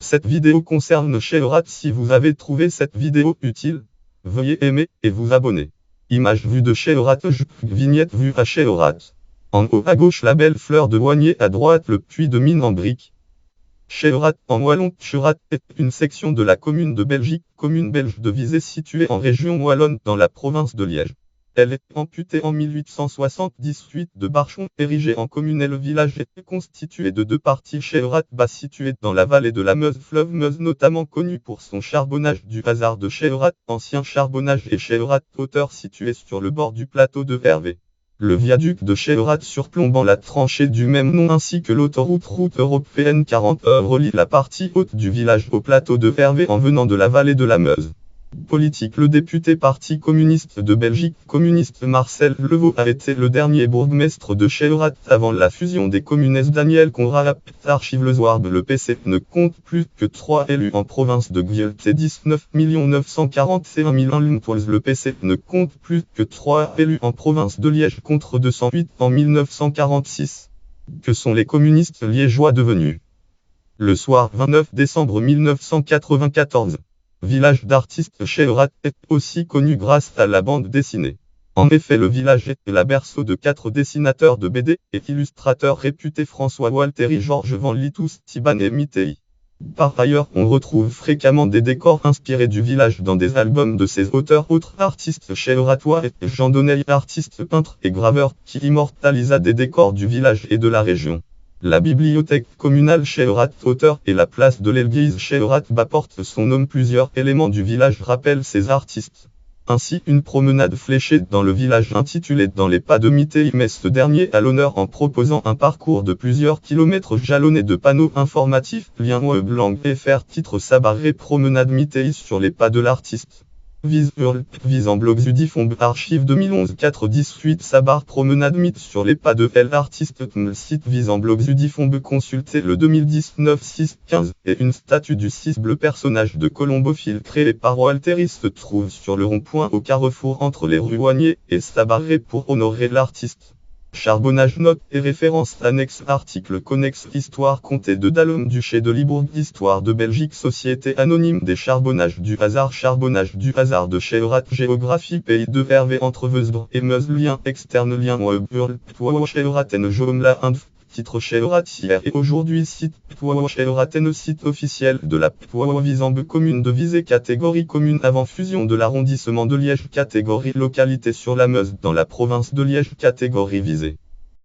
Cette vidéo concerne Cheorat. Si vous avez trouvé cette vidéo utile, veuillez aimer et vous abonner. Image vue de Cheorat, vignette vue à Cheorat. En haut à gauche la belle fleur de Wanier, à droite le puits de mine en briques. Cheorat en wallon. Cheorat est une section de la commune de Belgique, commune belge de Visé située en région wallonne dans la province de Liège. Elle est amputée en 1878 de Barchon, érigée en commune, et le village est constitué de deux parties. Cheorat bas située dans la vallée de la Meuse, fleuve Meuse notamment connu pour son charbonnage du hasard de Cheorat, ancien charbonnage, et Cheorat hauteur située sur le bord du plateau de Hervé. Le viaduc de Cheorat surplombant la tranchée du même nom ainsi que l'autoroute route européenne 40 relie la partie haute du village au plateau de Hervé en venant de la vallée de la Meuse. Politique. Le député Parti communiste de Belgique, communiste Marcel Levaux, a été le dernier bourgmestre de Cheorat avant la fusion des communes. Daniel Conrad, archive le Zouarb. Le PC ne compte plus que 3 élus en province de Guilt et 19 941 001 Le PC ne compte plus que 3 élus en province de Liège contre 208 en 1946. Que sont les communistes liégeois devenus? Le soir 29 décembre 1994. Village d'artistes. Cheorat est aussi connu grâce à la bande dessinée. En effet, le village est la berceau de 4 dessinateurs de BD et illustrateurs réputés: François Walteri, Georges Van Litus, Thiban et Mittei. Par ailleurs, on retrouve fréquemment des décors inspirés du village dans des albums de ces auteurs. Autres artistes chératois et Jean Donnel, artiste peintre et graveur, qui immortalisa des décors du village et de la région. La bibliothèque communale Cheorat hauteur et la place de l'église Cheorat bas portent son nom. Plusieurs éléments du village rappellent ces artistes. Ainsi, une promenade fléchée dans le village intitulée Dans les pas de Mittei met ce dernier à l'honneur en proposant un parcours de plusieurs kilomètres jalonné de panneaux informatifs, liens web, langue fr, titre Sabarré, promenade Mittei sur les pas de l'artiste. Vise en blog Zudifomb, archive 2011 4-18 Sabar, promenade mythe sur les pas de l'artiste. Le site Vise en blog Zudifomb, consultez le 2019 6-15, et une statue du 6 bleu, personnage de Colombophile créé par Walteri, se trouve sur le rond-point au carrefour entre les rues Wanier et Sabarré pour honorer l'artiste. Charbonnage. Note et références annexes. Article connexe. Histoire comté de Dallum, duché de Libourg. Histoire de Belgique. Société anonyme des charbonnages du hasard. Charbonnage du hasard de Cheorat. Géographie. Pays de Hervé entre Veusbre et Meuse. Lien externe. Lien web. Cheorat en Jomla Inf. Titre Cheorat hier et aujourd'hui. Site Cheorat, site officiel de la Visembe, commune de Visé, catégorie commune avant fusion de l'arrondissement de Liège, catégorie localité sur la Meuse dans la province de Liège, catégorie Visé.